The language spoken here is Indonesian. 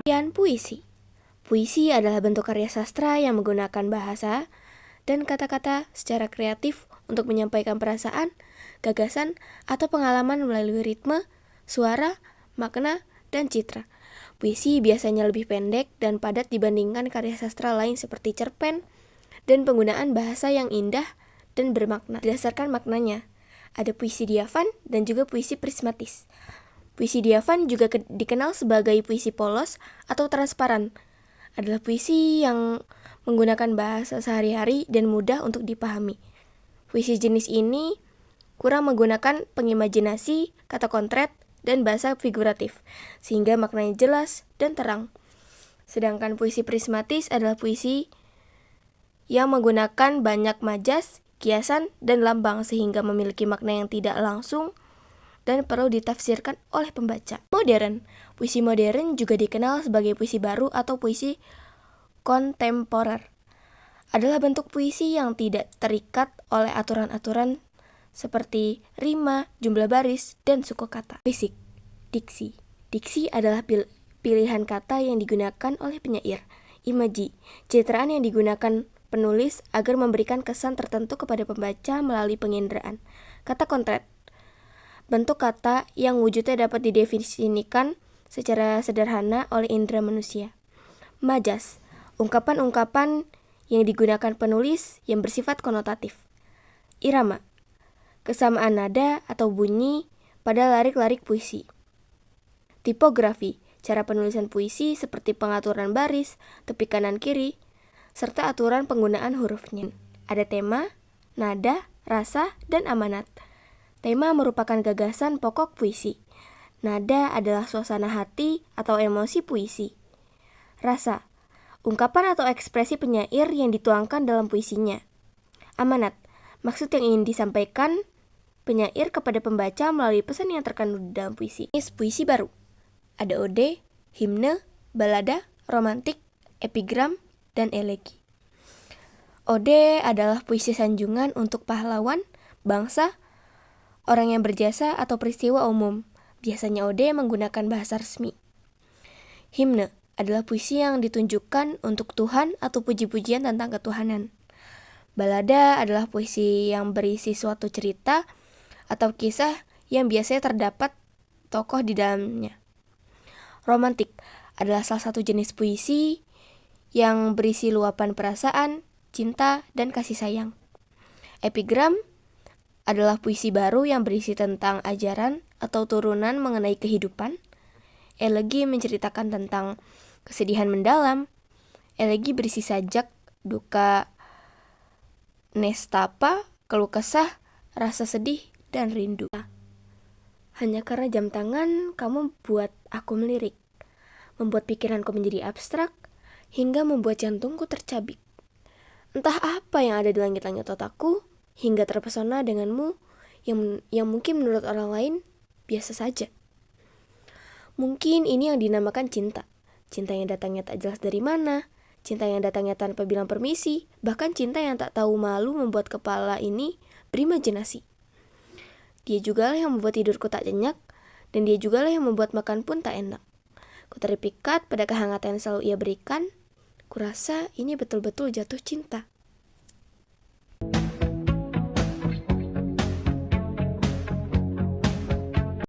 Puisi. Puisi adalah bentuk karya sastra yang menggunakan bahasa dan kata-kata secara kreatif untuk menyampaikan perasaan, gagasan, atau pengalaman melalui ritme, suara, makna, dan citra. Puisi biasanya lebih pendek dan padat dibandingkan karya sastra lain seperti cerpen, dan penggunaan bahasa yang indah dan bermakna. Berdasarkan maknanya, ada puisi diafan dan juga puisi prismatis. Puisi diafan juga dikenal sebagai puisi polos atau transparan. Adalah puisi yang menggunakan bahasa sehari-hari dan mudah untuk dipahami. Puisi jenis ini kurang menggunakan pengimajinasi, kata konkret, dan bahasa figuratif, sehingga maknanya jelas dan terang. Sedangkan puisi prismatis adalah puisi yang menggunakan banyak majas, kiasan, dan lambang sehingga memiliki makna yang tidak langsung dan perlu ditafsirkan oleh pembaca. Modern. Puisi modern juga dikenal sebagai puisi baru atau puisi kontemporer. Adalah bentuk puisi yang tidak terikat oleh aturan-aturan seperti rima, jumlah baris, dan suku kata. Fisik. Diksi. Diksi adalah pilihan kata yang digunakan oleh penyair. Imaji. Citraan yang digunakan penulis agar memberikan kesan tertentu kepada pembaca melalui penginderaan. Kata konkret. Bentuk kata yang wujudnya dapat didefinisikan secara sederhana oleh indera manusia. Majas, ungkapan-ungkapan yang digunakan penulis yang bersifat konotatif. Irama, kesamaan nada atau bunyi pada larik-larik puisi. Tipografi, cara penulisan puisi seperti pengaturan baris, tepi kanan kiri, serta aturan penggunaan hurufnya. Ada tema, nada, rasa, dan amanat. Tema merupakan gagasan pokok puisi. Nada adalah suasana hati atau emosi puisi. Rasa, ungkapan atau ekspresi penyair yang dituangkan dalam puisinya. Amanat, maksud yang ingin disampaikan penyair kepada pembaca melalui pesan yang terkandung dalam puisi. Puisi baru. Ada ode, himne, balada, romantik, epigram, dan elegi. Ode adalah puisi sanjungan untuk pahlawan, bangsa, orang yang berjasa atau peristiwa umum. Biasanya ode menggunakan bahasa resmi. Himne adalah puisi yang ditunjukkan untuk Tuhan atau puji-pujian tentang ketuhanan. Balada adalah puisi yang berisi suatu cerita atau kisah yang biasanya terdapat tokoh di dalamnya. Romantik adalah salah satu jenis puisi yang berisi luapan perasaan, cinta, dan kasih sayang. Epigram adalah puisi baru yang berisi tentang ajaran atau turunan mengenai kehidupan. Elegi menceritakan tentang kesedihan mendalam. Elegi berisi sajak, duka, nestapa, keluh kesah, rasa sedih, dan rindu. Hanya karena jam tangan, kamu buat aku melirik, membuat pikiranku menjadi abstrak, hingga membuat jantungku tercabik. Entah apa yang ada di langit-langit otakku, hingga terpesona denganmu yang mungkin menurut orang lain biasa saja. Mungkin ini yang dinamakan cinta. Cinta yang datangnya tak jelas dari mana, cinta yang datangnya tanpa bilang permisi, bahkan cinta yang tak tahu malu membuat kepala ini berimajinasi. Dia jugalah yang membuat tidurku tak nyenyak, dan dia jugalah yang membuat makan pun tak enak. Ku teripikat pada kehangatan yang selalu ia berikan. Kurasa ini betul-betul jatuh cinta.